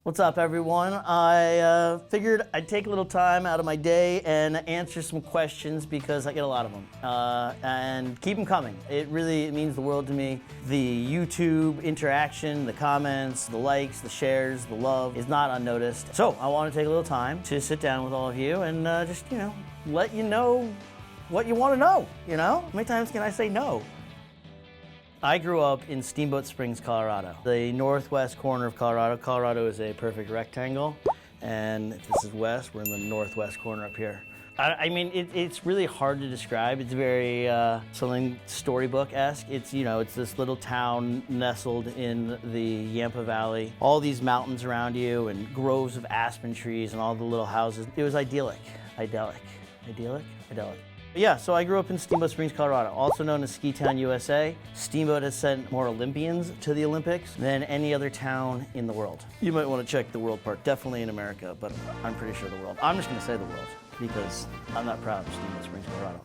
What's up, everyone? I figured I'd take a little time out of my day and answer some questions because I get a lot of them. And keep them coming. It means the world to me. The YouTube interaction, the comments, the likes, the shares, the love is not unnoticed. So I want to take a little time to sit down with all of you and just, let you know what you want to know, How many times can I say no? I grew up in Steamboat Springs, Colorado, the northwest corner of Colorado. Colorado is a perfect rectangle, and if this is west, we're in the northwest corner up here. It's really hard to describe. It's very something storybook-esque. It's this little town nestled in the Yampa Valley. All these mountains around you and groves of aspen trees and all the little houses. It was idyllic. Idyllic. Yeah, so I grew up in Steamboat Springs, Colorado, also known as Ski Town, USA. Steamboat has sent more Olympians to the Olympics than any other town in the world. You might want to check the world part, definitely in America, but I'm pretty sure the world. I'm just going to say the world because I'm not proud of Steamboat Springs, Colorado.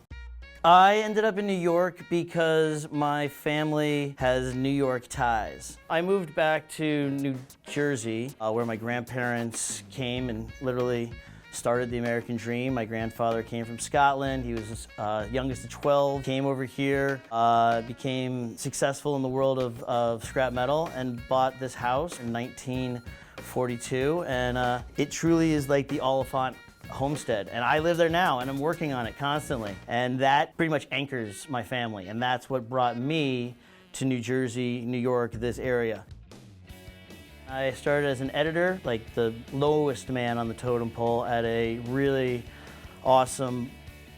I ended up in New York because my family has New York ties. I moved back to New Jersey, where my grandparents came and literally started the American dream. My grandfather came from Scotland. He was youngest of 12, came over here, became successful in the world of scrap metal and bought this house in 1942. And it truly is like the Oliphant homestead. And I live there now and I'm working on it constantly. And that pretty much anchors my family. And that's what brought me to New Jersey, New York, this area. I started as an editor, like the lowest man on the totem pole at a really awesome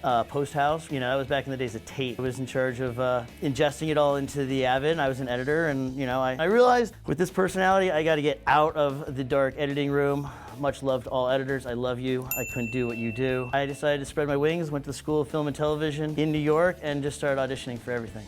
post house. That was back in the days of tape. I was in charge of ingesting it all into the Avid. I was an editor and I realized with this personality, I got to get out of the dark editing room. Much love to all editors. I love you. I couldn't do what you do. I decided to spread my wings, went to the School of Film and Television in New York and just started auditioning for everything.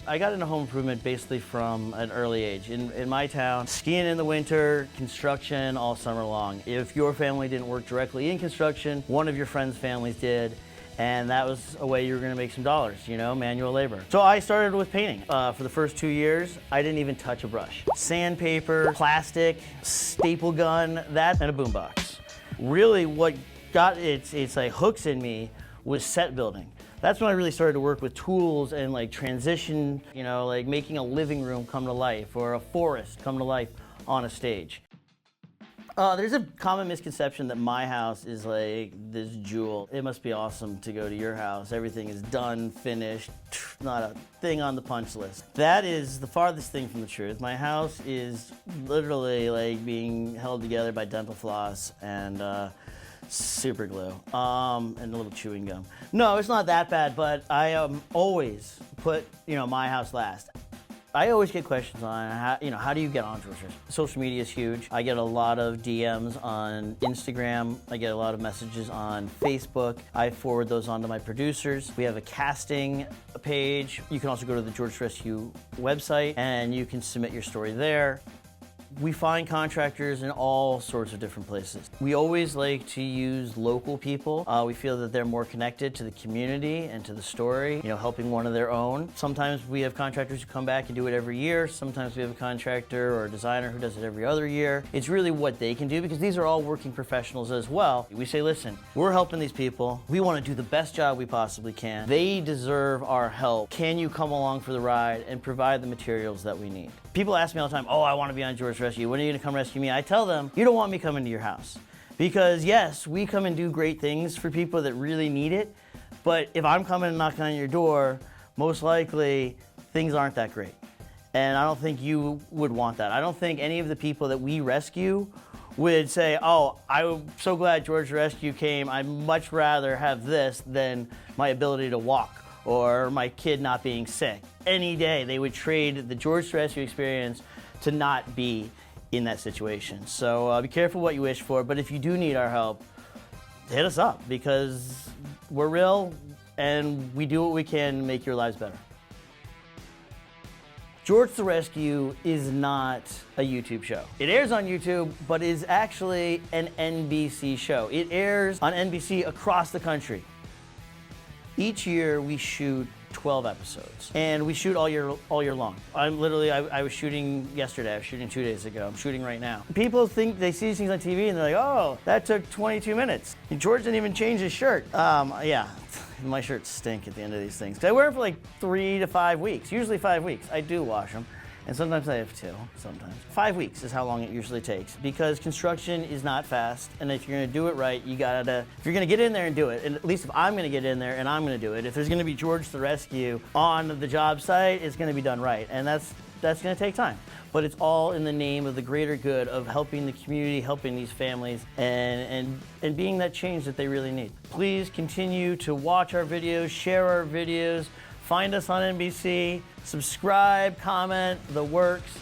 I got into home improvement basically from an early age. In my town, skiing in the winter, construction all summer long. If your family didn't work directly in construction, one of your friends' families did, and that was a way you were gonna make some dollars, manual labor. So I started with painting. For the first 2 years, I didn't even touch a brush. Sandpaper, plastic, staple gun, that, and a boombox. Really what got its like hooks in me was set building. That's when I really started to work with tools and like transition, like making a living room come to life or a forest come to life on a stage. There's a common misconception that my house is like this jewel. It must be awesome to go to your house. Everything is done, finished, not a thing on the punch list. That is the farthest thing from the truth. My house is literally like being held together by dental floss and super glue, and a little chewing gum. No, it's not that bad, but I always put, my house last. I always get questions on how do you get on George? Social media is huge. I get a lot of DMs on Instagram. I get a lot of messages on Facebook. I forward those on to my producers. We have a casting page. You can also go to the George Rescue website and you can submit your story there. We find contractors in all sorts of different places. We always like to use local people. We feel that they're more connected to the community and to the story, helping one of their own. Sometimes we have contractors who come back and do it every year. Sometimes we have a contractor or a designer who does it every other year. It's really what they can do because these are all working professionals as well. We say, listen, we're helping these people. We want to do the best job we possibly can. They deserve our help. Can you come along for the ride and provide the materials that we need? People ask me all the time, I want to be on George Rescue. When are you going to come rescue me? I tell them, you don't want me coming to your house. Because yes, we come and do great things for people that really need it. But if I'm coming and knocking on your door, most likely things aren't that great. And I don't think you would want that. I don't think any of the people that we rescue would say, I'm so glad George Rescue came. I'd much rather have this than my ability to walk or my kid not being sick. Any day they would trade the George Rescue experience to not be in that situation. So be careful what you wish for, but if you do need our help, hit us up because we're real and we do what we can to make your lives better. George the Rescue is not a YouTube show. It airs on YouTube, but is actually an NBC show. It airs on NBC across the country. Each year we shoot 12 episodes. And we shoot all year long. I was shooting yesterday, I was shooting 2 days ago, I'm shooting right now. People think they see these things on TV and they're like, oh, that took 22 minutes. And George didn't even change his shirt. Yeah, my shirts stink at the end of these things. I wear them for like 3 to 5 weeks, usually 5 weeks. I do wash them. And sometimes I have 2, sometimes. 5 weeks is how long it usually takes, because construction is not fast, and if you're gonna do it right, if you're gonna get in there and do it, and at least if I'm gonna get in there and I'm gonna do it, if there's gonna be George the Rescue on the job site, it's gonna be done right, and that's gonna take time. But it's all in the name of the greater good of helping the community, helping these families, and being that change that they really need. Please continue to watch our videos, share our videos, find us on NBC, subscribe, comment, the works.